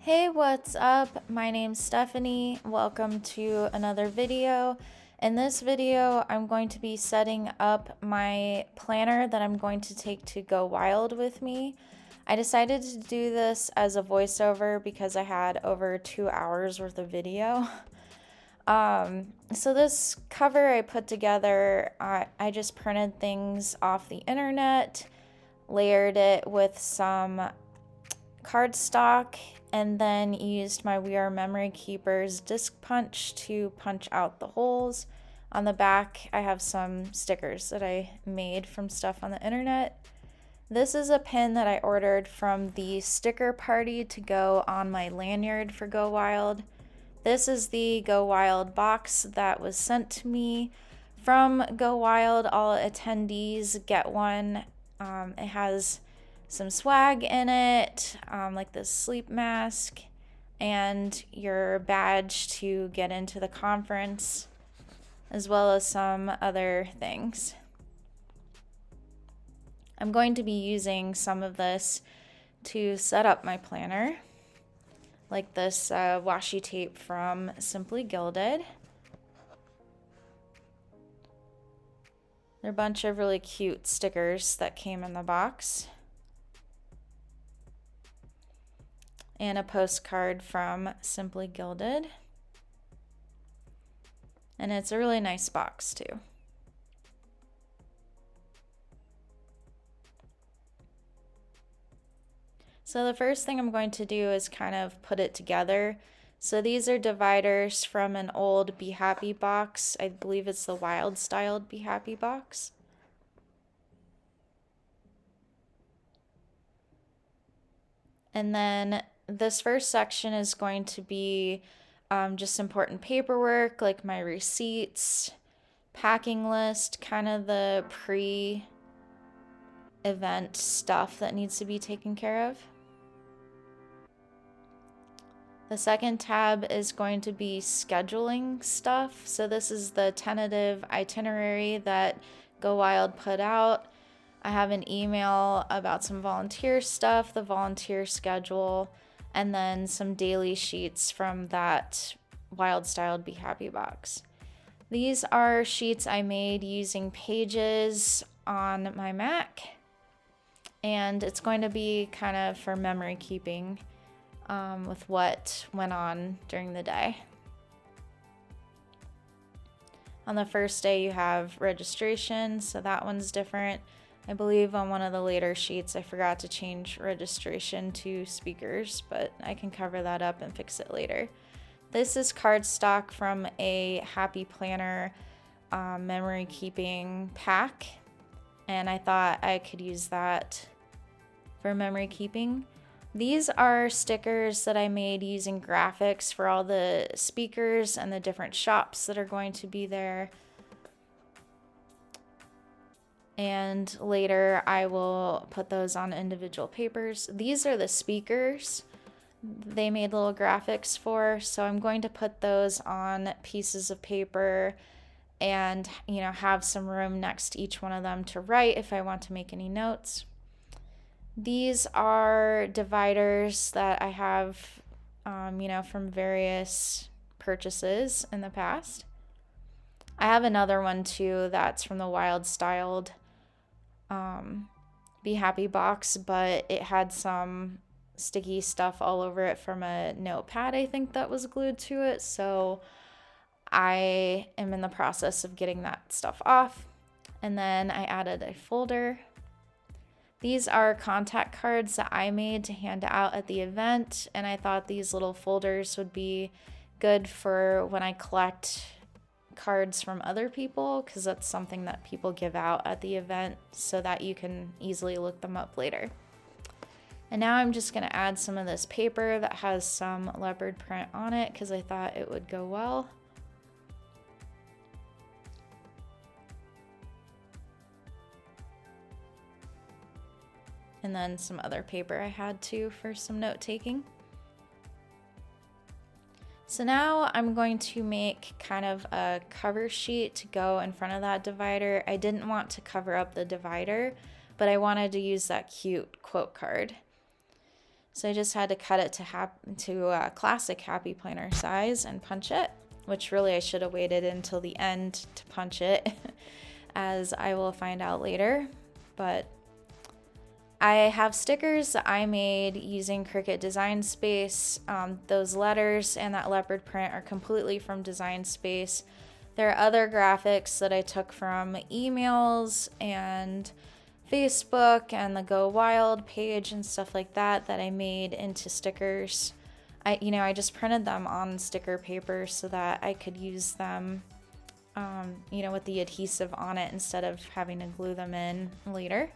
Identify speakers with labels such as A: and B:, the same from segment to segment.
A: Hey, what's up? My name's Stephanie. Welcome to another video. In this video, I'm going to be setting up my planner that I'm going to take to Go Wild with me. I decided to do this as a voiceover because I had over 2 hours worth of video. So this cover I put together, I just printed things off the internet, layered it with some cardstock, and then used my We Are Memory Keepers disc punch to punch out the holes. On the back, I have some stickers that I made from stuff on the internet. This is a pin that I ordered from the sticker party to go on my lanyard for Go Wild. This is the Go Wild box that was sent to me from Go Wild. All attendees get one. It has some swag in it, like this sleep mask and your badge to get into the conference, as well as some other things. I'm going to be using some of this to set up my planner, like this washi tape from Simply Gilded. There are a bunch of really cute stickers that came in the box. And a postcard from Simply Gilded. And it's a really nice box too. So the first thing I'm going to do is kind of put it together. So these are dividers from an old Be Happy box. I believe it's the Wild Styled Be Happy box. And then this first section is going to be just important paperwork, like my receipts, packing list, kind of the pre-event stuff that needs to be taken care of. The second tab is going to be scheduling stuff. So this is the tentative itinerary that Go Wild put out. I have an email about some volunteer stuff, the volunteer schedule, and then some daily sheets from that Wild Styled Be Happy box. These are sheets I made using Pages on my Mac, and it's going to be kind of for memory keeping with what went on during the day. On the first day you have registration, so that one's different. I believe on one of the later sheets I forgot to change registration to speakers, but I can cover that up and fix it later. This is cardstock from a Happy Planner memory keeping pack, and I thought I could use that for memory keeping. These are stickers that I made using graphics for all the speakers and the different shops that are going to be there. And later I will put those on individual papers. These are the speakers they made little graphics for, so I'm going to put those on pieces of paper and, you know, have some room next to each one of them to write if I want to make any notes. These are dividers that I have, you know, from various purchases in the past. I have another one too that's from the Wild Styled Be Happy box, but it had some sticky stuff all over it from a notepad, I think, that was glued to it. So I am in the process of getting that stuff off. And then I added a folder. These are contact cards that I made to hand out at the event, and I thought these little folders would be good for when I collect cards from other people, because that's something that people give out at the event so that you can easily look them up later. And now I'm just going to add some of this paper that has some leopard print on it because I thought it would go well. And then some other paper I had too for some note taking. So now I'm going to make kind of a cover sheet to go in front of that divider. I didn't want to cover up the divider, but I wanted to use that cute quote card. So I just had to cut it to classic Happy Planner size and punch it, which really I should have waited until the end to punch it, as I will find out later. But I have stickers that I made using CRICUT Design Space. Those letters and that leopard print are completely from Design Space. There are other graphics that I took from emails and Facebook and the Go Wild page and stuff like that that I made into stickers. I just printed them on sticker paper so that I could use them, with the adhesive on it instead of having to glue them in later.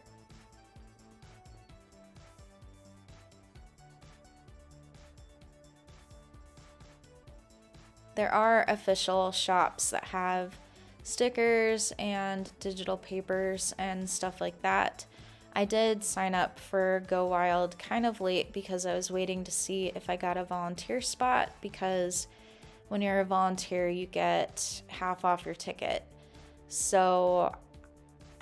A: There are official shops that have stickers and digital papers and stuff like that. I did sign up for Go Wild kind of late because I was waiting to see if I got a volunteer spot, because when you're a volunteer you get half off your ticket. So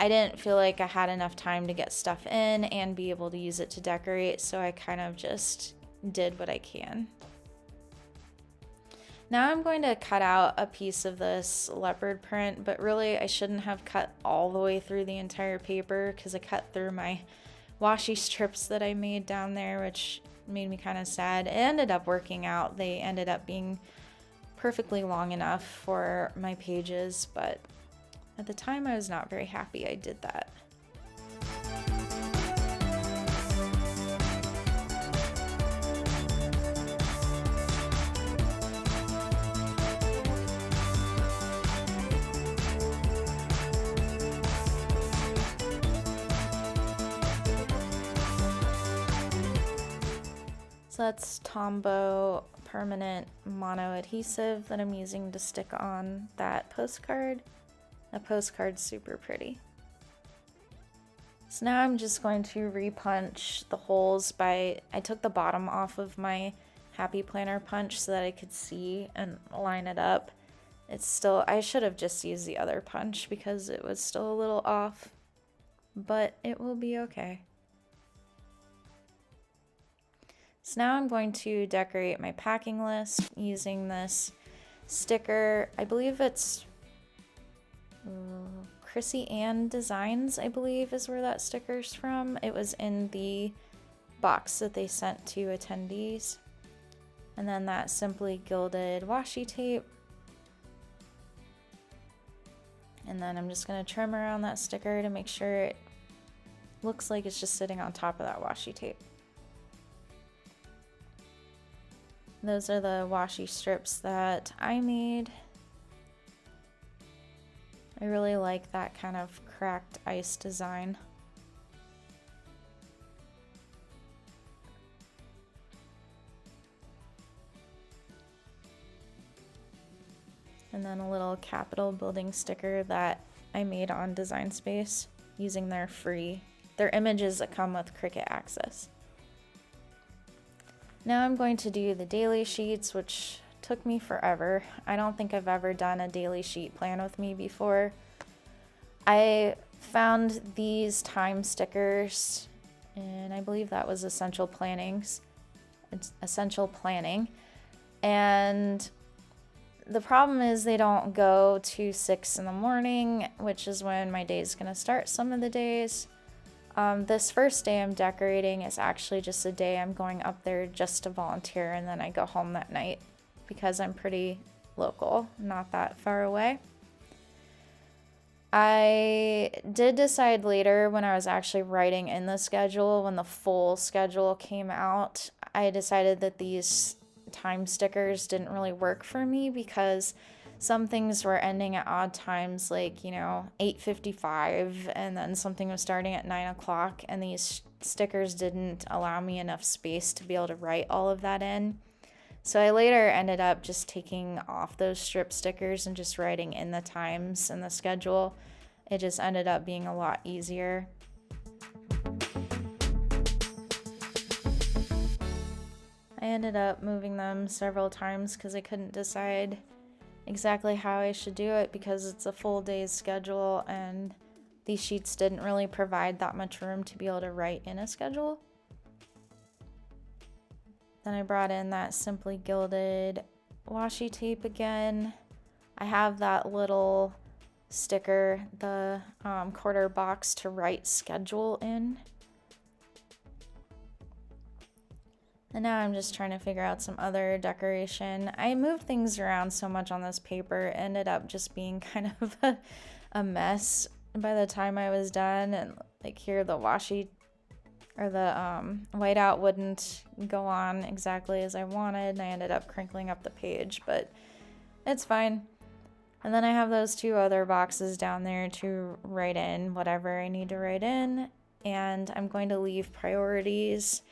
A: I didn't feel like I had enough time to get stuff in and be able to use it to decorate, so I kind of just did what I can. Now I'm going to cut out a piece of this leopard print, but really I shouldn't have cut all the way through the entire paper because I cut through my washi strips that I made down there, which made me kind of sad. It ended up working out. They ended up being perfectly long enough for my pages, but at the time I was not very happy I did that. So that's Tombow permanent mono adhesive that I'm using to stick on that postcard. That postcard's super pretty. So now I'm just going to repunch the holes I took the bottom off of my Happy Planner punch so that I could see and line it up. I should have just used the other punch because it was still a little off, but it will be okay. So now I'm going to decorate my packing list using this sticker. I believe it's Chrissy Ann Designs, I believe is where that sticker's from. It was in the box that they sent to attendees. And then that simply gilded washi tape. And then I'm just going to trim around that sticker to make sure it looks like it's just sitting on top of that washi tape. Those are the washi strips that I made. I really like that kind of cracked ice design. And then a little Capitol building sticker that I made on Design Space using their images that come with CRICUT Access. Now I'm going to do the daily sheets, which took me forever. I don't think I've ever done a daily sheet plan with me before. I found these time stickers, and I believe that was Essential Planning. And the problem is they don't go to 6 in the morning, which is when my day is going to start some of the days. This first day I'm decorating is actually just a day I'm going up there just to volunteer, and then I go home that night because I'm pretty local, not that far away. I did decide later when I was actually writing in the schedule, when the full schedule came out, I decided that these time stickers didn't really work for me because some things were ending at odd times, like 8:55, and then something was starting at 9 o'clock, and these stickers didn't allow me enough space to be able to write all of that in. So I later ended up just taking off those strip stickers and just writing in the times and the schedule. It just ended up being a lot easier. I ended up moving them several times because I couldn't decide exactly how I should do it because it's a full day's schedule and these sheets didn't really provide that much room to be able to write in a schedule. Then I brought in that Simply Gilded washi tape again. I have that little sticker, the quarter box to write schedule in. And now I'm just trying to figure out some other decoration. I moved things around so much on this paper, it ended up just being kind of a mess by the time I was done. And like here, the washi or the whiteout wouldn't go on exactly as I wanted, and I ended up crinkling up the page, but it's fine. And then I have those two other boxes down there to write in whatever I need to write in, and I'm going to leave priorities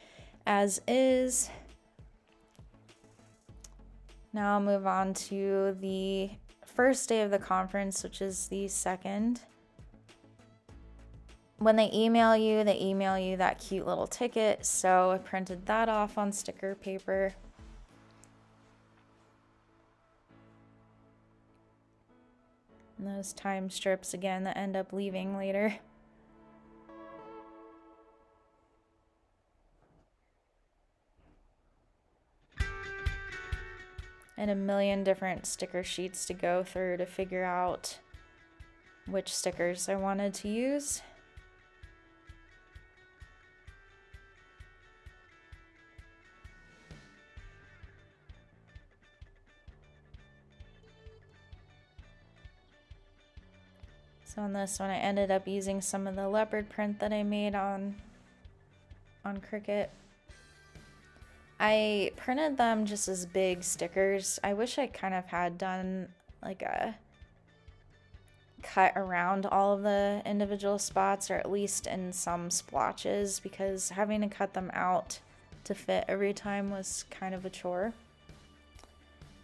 A: as is. Now I'll move on to the first day of the conference, which is the 2nd. When they email you that cute little ticket, so I printed that off on sticker paper. And those time strips again that end up leaving later. And a million different sticker sheets to go through to figure out which stickers I wanted to use. So on this one, I ended up using some of the leopard print that I made on CRICUT. I printed them just as big stickers. I wish I kind of had done like a cut around all of the individual spots, or at least in some splotches, because having to cut them out to fit every time was kind of a chore.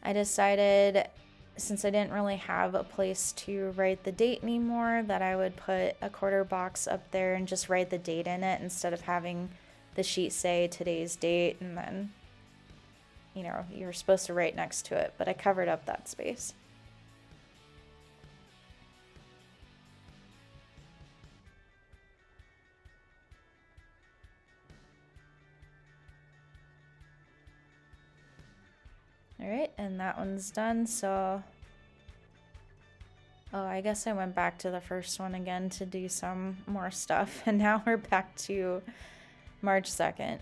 A: I decided, since I didn't really have a place to write the date anymore, that I would put a quarter box up there and just write the date in it instead of having the sheet say today's date and then, you know, you're supposed to write next to it, but I covered up that space. All right, and that one's done, so oh, I guess I went back to the first one again to do some more stuff, and now we're back to March 2nd.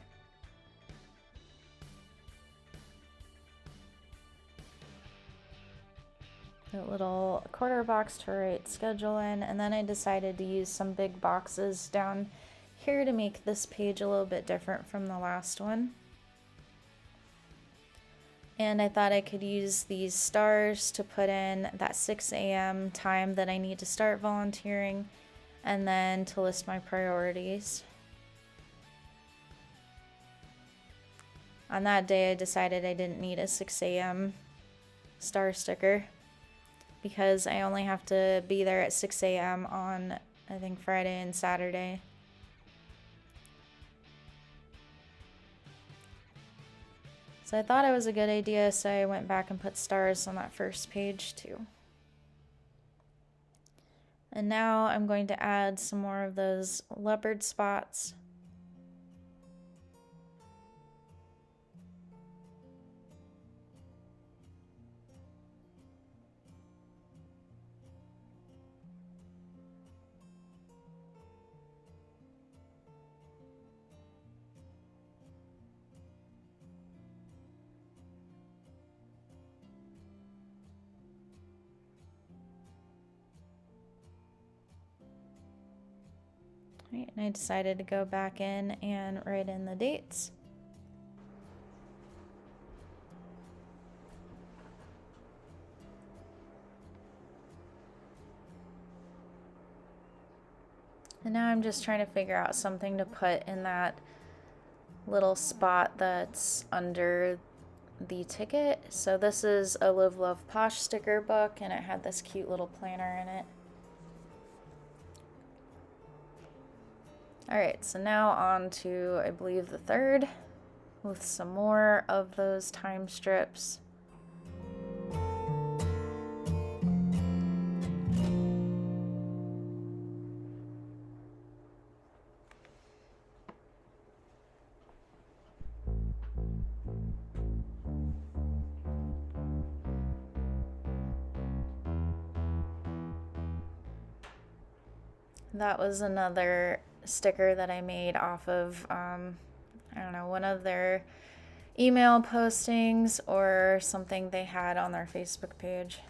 A: A little quarter box to write schedule in, and then I decided to use some big boxes down here to make this page a little bit different from the last one. And I thought I could use these stars to put in that 6 a.m. time that I need to start volunteering, and then to list my priorities. On that day, I decided I didn't need a 6 a.m. star sticker because I only have to be there at 6 a.m. on, I think, Friday and Saturday. So I thought it was a good idea, so I went back and put stars on that first page too. And now I'm going to add some more of those leopard spots. Right, and I decided to go back in and write in the dates. And now I'm just trying to figure out something to put in that little spot that's under the ticket. So this is a Live Love Posh sticker book, and it had this cute little planner in it. Alright, so now on to, I believe, the 3rd, with some more of those time strips. That was another sticker that I made off of, I don't know, one of their email postings or something they had on their Facebook page.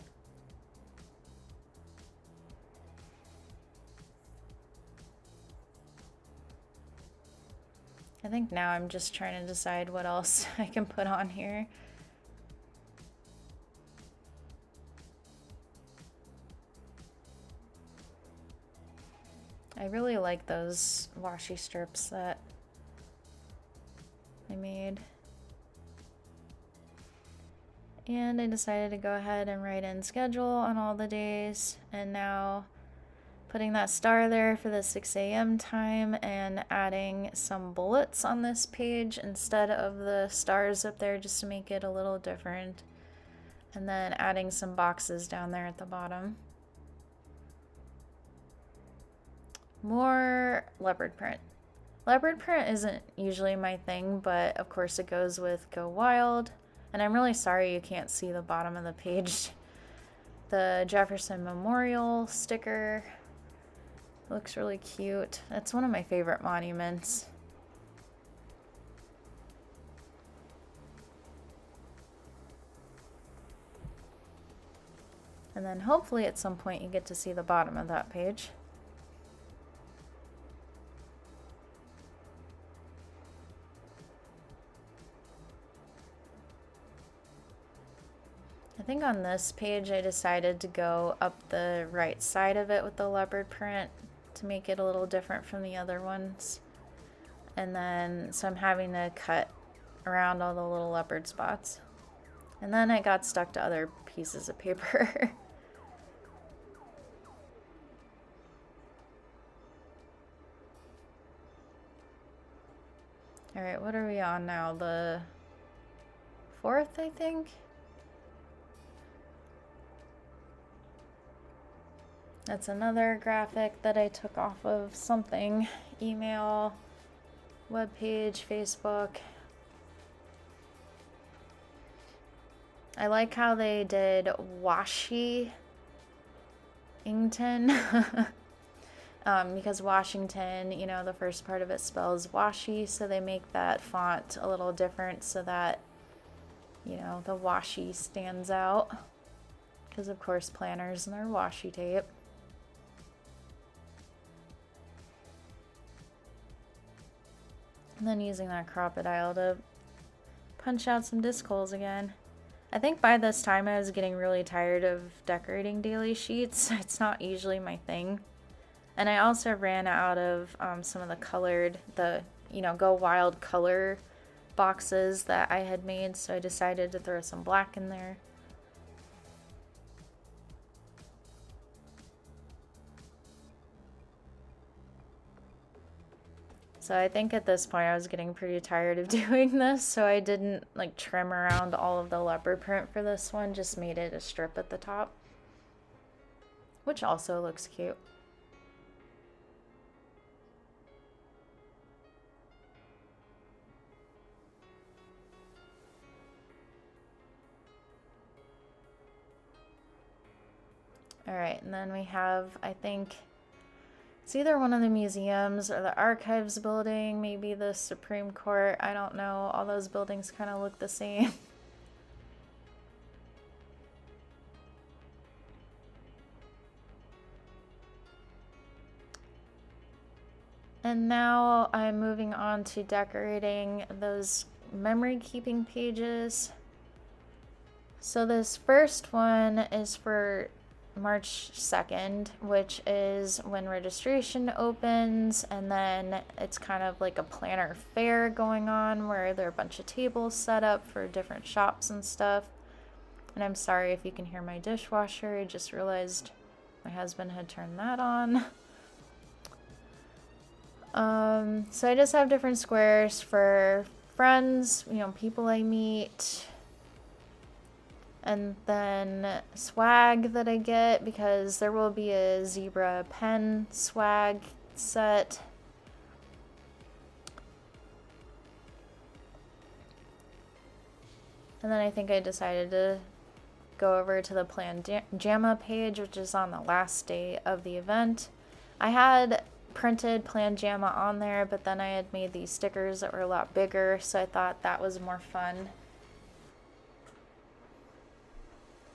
A: I think now I'm just trying to decide what else I can put on here. I really like those washi strips that I made. And I decided to go ahead and write in schedule on all the days, and now putting that star there for the 6 a.m. time and adding some bullets on this page instead of the stars up there just to make it a little different. And then adding some boxes down there at the bottom. More leopard print. Leopard print isn't usually my thing, but of course it goes with Go Wild. And I'm really sorry you can't see the bottom of the page. The Jefferson Memorial sticker looks really cute. It's one of my favorite monuments. And then hopefully at some point you get to see the bottom of that page. I think on this page I decided to go up the right side of it with the leopard print to make it a little different from the other ones. And then, so I'm having to cut around all the little leopard spots. And then it got stuck to other pieces of paper. Alright, what are we on now? The 4th, I think? That's another graphic that I took off of something. Email, webpage, Facebook. I like how they did WASHI Ington. Because Washington, you know, the first part of it spells washi, so they make that font a little different so that, you know, the washi stands out. Because of course planners and their washi tape. And then using that crocodile to punch out some disc holes again. I think by this time I was getting really tired of decorating daily sheets. It's not usually my thing. And I also ran out of some of the colored, Go Wild color boxes that I had made, so I decided to throw some black in there. So I think at this point I was getting pretty tired of doing this, so I didn't like trim around all of the leopard print for this one, just made it a strip at the top, which also looks cute. Alright, and then we have, I think, it's either one of the museums or the archives building, maybe the Supreme Court, I don't know. All those buildings kind of look the same. And now I'm moving on to decorating those memory keeping pages. So this first one is for March 2nd, which is when registration opens, and then it's kind of like a planner fair going on where there are a bunch of tables set up for different shops and stuff. And I'm sorry if you can hear my dishwasher, I just realized my husband had turned that on. So I just have different squares for friends, people I meet. And then swag that I get, because there will be a zebra pen swag set. And then I think I decided to go over to the Plan JAMA page, which is on the last day of the event. I had printed Plan JAMA on there, but then I had made these stickers that were a lot bigger, so I thought that was more fun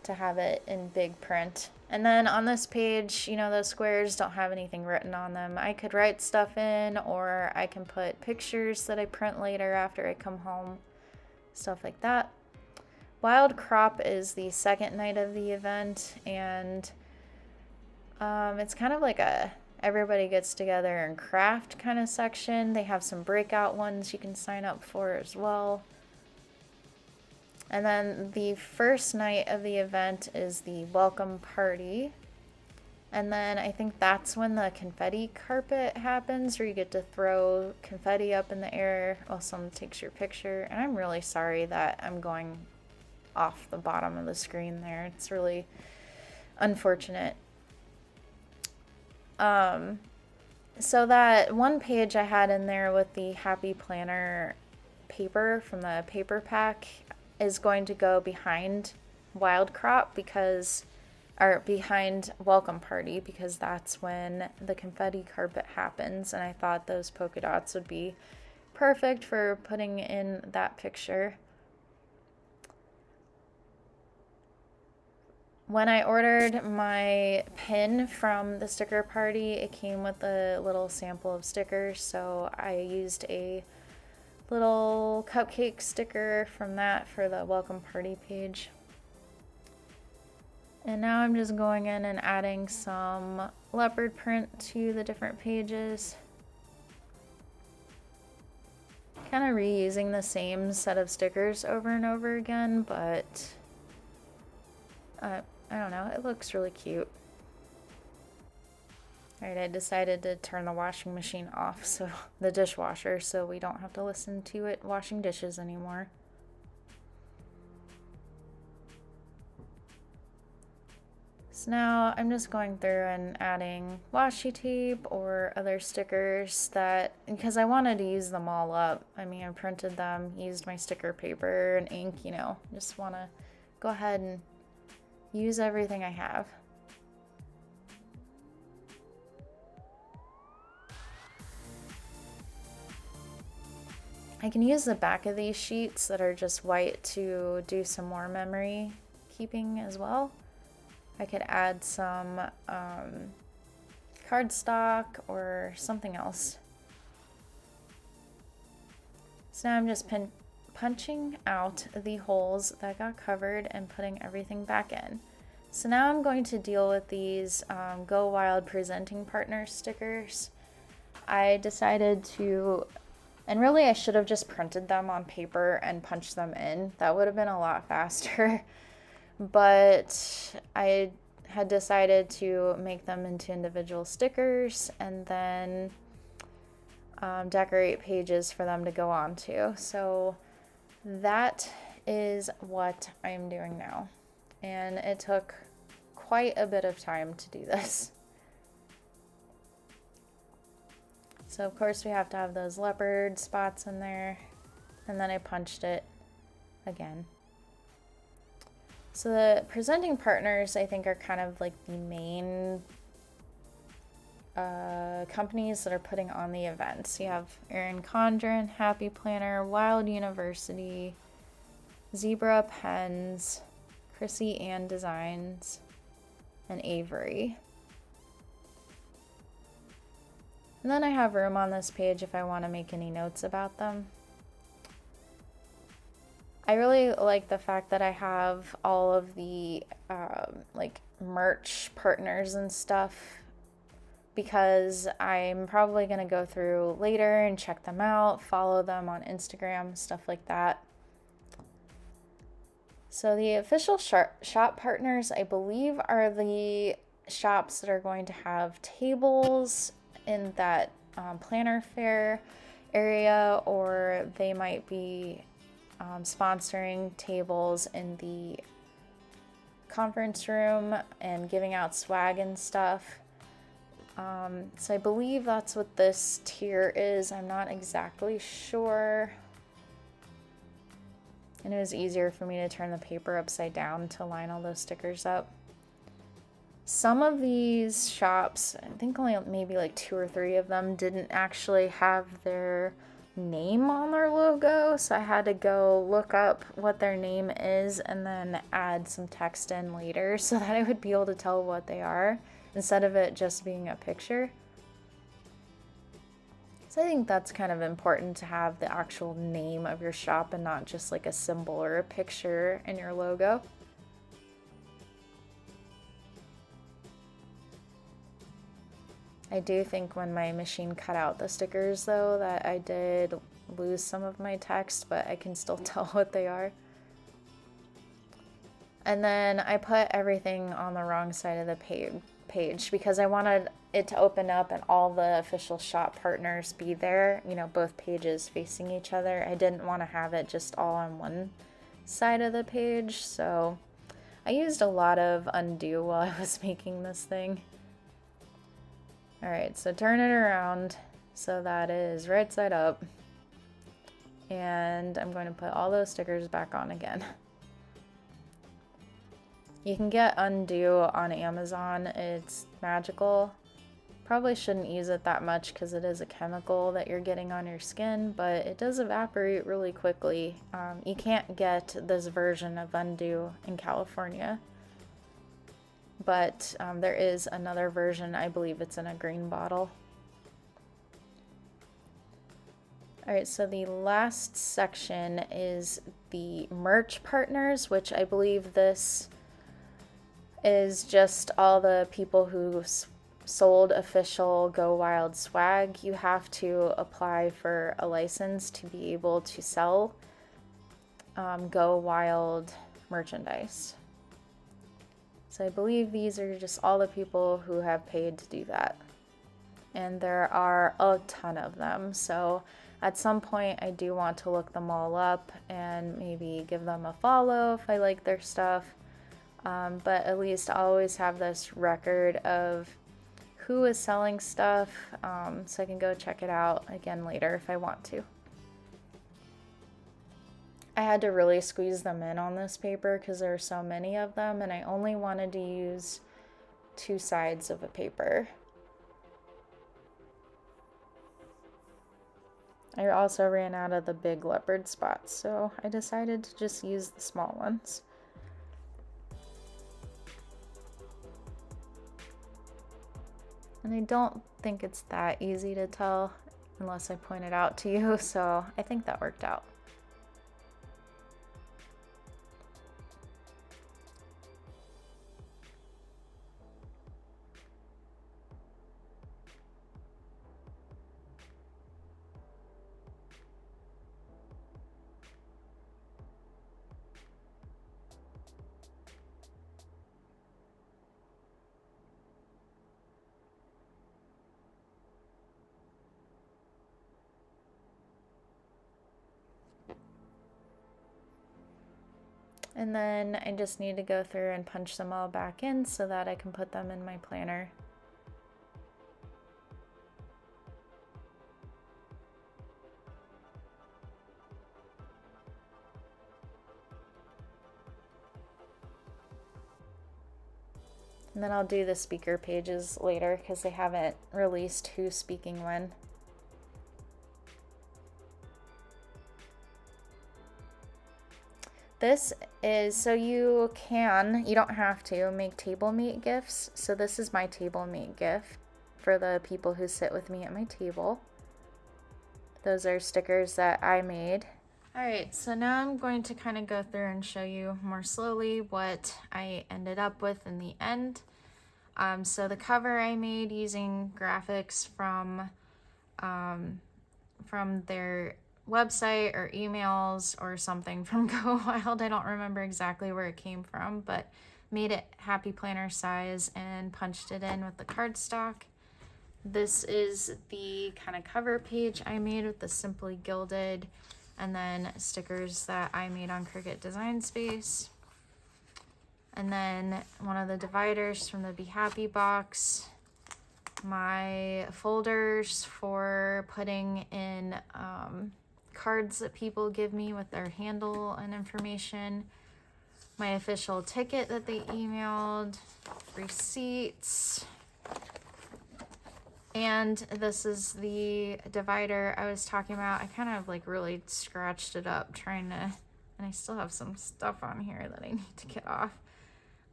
A: to have it in big print. And then on this page, you know, those squares don't have anything written on them. I could write stuff in, or I can put pictures that I print later after I come home, stuff like that. Wild Crop is the second night of the event, and it's kind of like a everybody gets together and craft kind of section. They have some breakout ones you can sign up for as well. And then the first night of the event is the welcome party. And then I think that's when the confetti carpet happens, where you get to throw confetti up in the air while someone takes your picture. And I'm really sorry that I'm going off the bottom of the screen there. It's really unfortunate. So that one page I had in there with the Happy Planner paper from the paper pack is going to go behind Wild Crop or behind Welcome Party, because that's when the confetti carpet happens, and I thought those polka dots would be perfect for putting in that picture. When I ordered my pin from the sticker party, it came with a little sample of stickers, so I used a little cupcake sticker from that for the welcome party page. And now I'm just going in and adding some leopard print to the different pages. Kind of reusing the same set of stickers over and over again, but I don't know, it looks really cute. Alright, I decided to turn the washing machine off, so the dishwasher, so we don't have to listen to it washing dishes anymore. So now I'm just going through and adding washi tape or other stickers because I wanted to use them all up. I mean, I printed them, used my sticker paper and ink, you know, just want to go ahead and use everything I have. I can use the back of these sheets that are just white to do some more memory keeping as well. I could add some cardstock or something else. So now I'm just punching out the holes that got covered and putting everything back in. So now I'm going to deal with these Go Wild Presenting Partner stickers. I decided to, and really I should have just printed them on paper and punched them in. That would have been a lot faster. But I had decided to make them into individual stickers and then decorate pages for them to go on to. So that is what I'm doing now. And it took quite a bit of time to do this. So of course we have to have those leopard spots in there, and then I punched it again. So the presenting partners, I think, are kind of like the main companies that are putting on the events. You have Erin Condren, Happy Planner, Wild University, Zebra Pens, Chrissy Ann Designs, and Avery. And then I have room on this page if I want to make any notes about them. I really like the fact that I have all of the like merch partners and stuff, because I'm probably going to go through later and check them out, follow them on Instagram, stuff like that. So the official shop partners, I believe, are the shops that are going to have tables in that planner fair area, or they might be sponsoring tables in the conference room and giving out swag and stuff. So I believe that's what this tier is. I'm not exactly sure. And it was easier for me to turn the paper upside down to line all those stickers up. Some of these shops, I think only maybe like 2 or 3 of them, didn't actually have their name on their logo, so I had to go look up what their name is and then add some text in later so that I would be able to tell what they are instead of it just being a picture. So I think that's kind of important to have the actual name of your shop and not just like a symbol or a picture in your logo. I do think when my machine cut out the stickers though that I did lose some of my text, but I can still tell what they are. And then I put everything on the wrong side of the page because I wanted it to open up and all the official shop partners be there, you know, both pages facing each other. I didn't want to have it just all on one side of the page, so I used a lot of undo while I was making this thing. Alright, so turn it around so that is right side up. And I'm going to put all those stickers back on again. You can get undo on Amazon. It's magical. Probably shouldn't use it that much because it is a chemical that you're getting on your skin, but it does evaporate really quickly. You can't get this version of undo in California. But there is another version. I believe it's in a green bottle. Alright, so the last section is the merch partners, which I believe this is just all the people who sold official Go Wild swag. You have to apply for a license to be able to sell Go Wild merchandise. So I believe these are just all the people who have paid to do that. And there are a ton of them. So at some point I do want to look them all up and maybe give them a follow if I like their stuff. But at least I'll always have this record of who is selling stuff, so I can go check it out again later if I want to. I had to really squeeze them in on this paper because there are so many of them, and I only wanted to use 2 sides of a paper. I also ran out of the big leopard spots, so I decided to just use the small ones. And I don't think it's that easy to tell unless I point it out to you, so I think that worked out. And then I just need to go through and punch them all back in so that I can put them in my planner. And then I'll do the speaker pages later because they haven't released who's speaking when. This is, so you don't have to make table mate gifts. So this is my table mate gift for the people who sit with me at my table. Those are stickers that I made. Alright, so now I'm going to kind of go through and show you more slowly what I ended up with in the end. So the cover I made using graphics from their website or emails or something from Go Wild. I don't remember exactly where it came from, but made it happy planner size and punched it in with the cardstock. This is the kind of cover page I made with the Simply Gilded, and then stickers that I made on Cricut Design Space. And then one of the dividers from the Be Happy box. My folders for putting in cards that people give me with their handle and information. my official ticket that they emailed, receipts, and this is the divider I was talking about. I kind of like really scratched it up trying to, and I still have some stuff on here that I need to get off.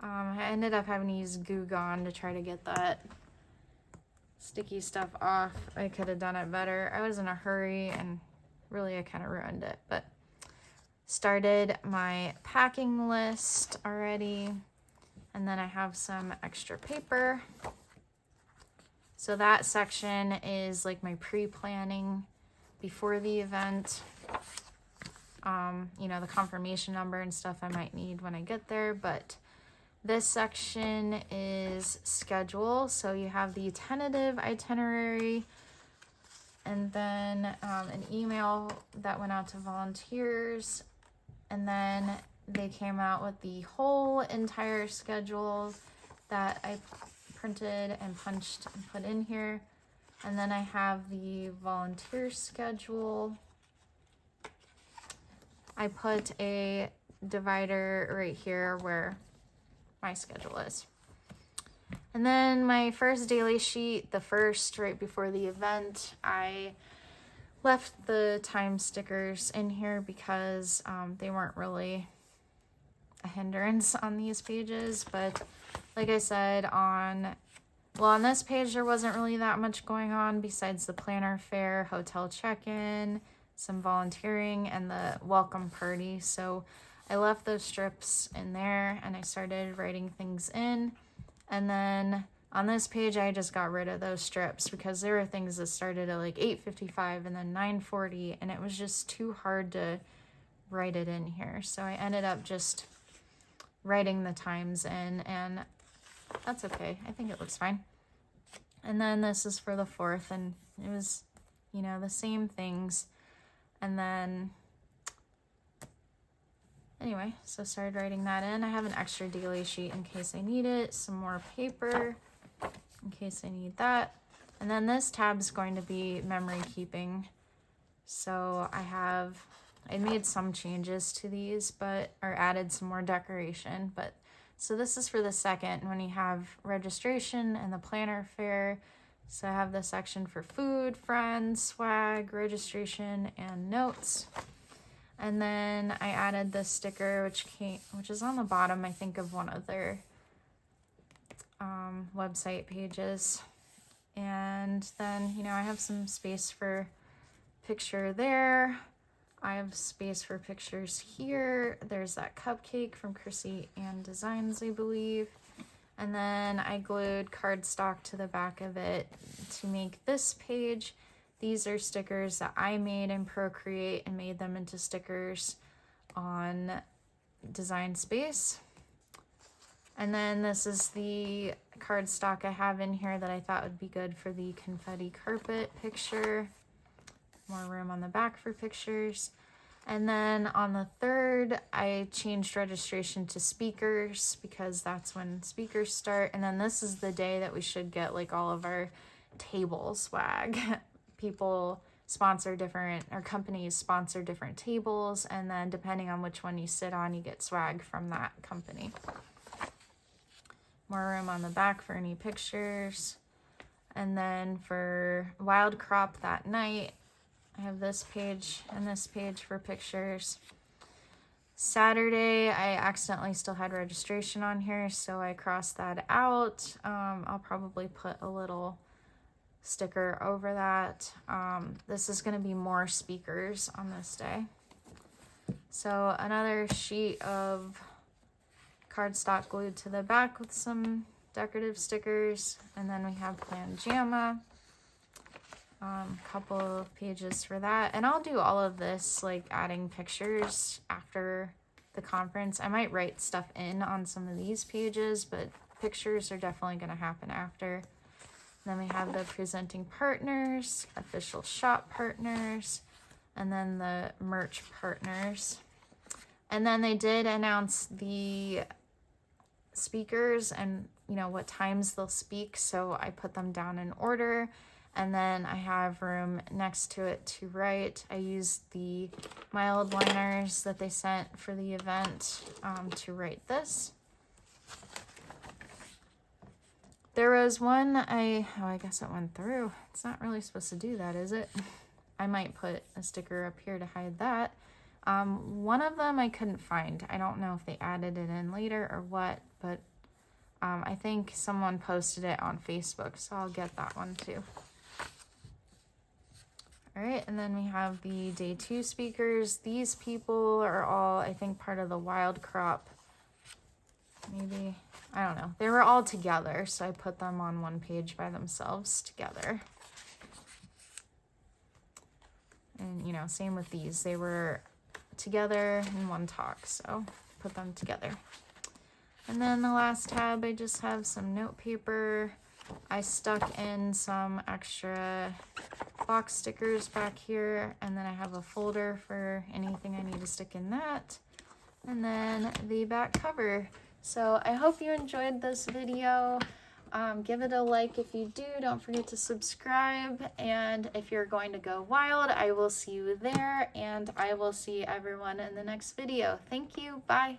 A: I ended up having to use Goo Gone to try to get that sticky stuff off. I could have done it better. I was in a hurry and really I kind of ruined it, but started my packing list already, and then I have some extra paper. So that section is like my pre-planning before the event. You know, the confirmation number and stuff I might need when I get there, but this section is schedule. So you have the tentative itinerary, and then an email that went out to volunteers, and then they came out with the whole entire schedule that I printed and punched and put in here. And then I have the volunteer schedule. I put a divider right here where my schedule is. And then my first daily sheet, the first right before the event, I left the time stickers in here because they weren't really a hindrance on these pages. But like I said, on this page there wasn't really that much going on besides the planner fair, hotel check-in, some volunteering, and the welcome party. So I left those strips in there and I started writing things in. And then on this page I just got rid of those strips because there were things that started at like 8:55 and then 9:40, and it was just too hard to write it in here. So I ended up just writing the times in, and that's okay. I think it looks fine. And then this is for the 4th, and it was, you know, the same things. And then anyway, so started writing that in. I have an extra daily sheet in case I need it, some more paper in case I need that. And then this tab is going to be memory keeping. So I made some changes to these, or added some more decoration, but so this is for the 2nd when you have registration and the planner fair. So I have the section for food, friends, swag, registration, and notes. And then I added this sticker, which is on the bottom, I think, of one of their website pages. And then, you know, I have some space for picture there. I have space for pictures here. There's that cupcake from Chrissy Ann Designs, I believe. And then I glued cardstock to the back of it to make this page. These are stickers that I made in Procreate and made them into stickers on Design Space. And then this is the cardstock I have in here that I thought would be good for the confetti carpet picture. More room on the back for pictures. And then on the 3rd, I changed registration to speakers because that's when speakers start. And then this is the day that we should get like all of our table swag. People sponsor different, or companies sponsor different tables, and then depending on which one you sit on, you get swag from that company. More room on the back for any pictures. And then for Wild Crop that night, I have this page and this page for pictures. Saturday, I accidentally still had registration on here, so I crossed that out. I'll probably put a little sticker over that. This is going to be more speakers on this day. So another sheet of cardstock glued to the back with some decorative stickers, and then we have Plan JAMA. Couple of pages for that, and I'll do all of this like adding pictures after the conference. I might write stuff in on some of these pages, but pictures are definitely going to happen after. Then we have the presenting partners, official shop partners, and then the merch partners. And then they did announce the speakers and, you know, what times they'll speak, so I put them down in order. And then I have room next to it to write. I used the mild liners that they sent for the event to write this. There was one I guess it went through. It's not really supposed to do that, is it? I might put a sticker up here to hide that. One of them I couldn't find. I don't know if they added it in later or what, but I think someone posted it on Facebook, so I'll get that one too. All right, and then we have the day 2 speakers. These people are all, I think, part of the wild crop. Maybe, I don't know. They were all together, so I put them on one page by themselves together. And, you know, same with these. They were together in one talk, so put them together. And then the last tab, I just have some note paper. I stuck in some extra box stickers back here, and then I have a folder for anything I need to stick in that, and then the back cover. So I hope you enjoyed this video. Give it a like if you do. Don't forget to subscribe, and if you're going to go wild, I will see you there, and I will see everyone in the next video. Thank you. Bye.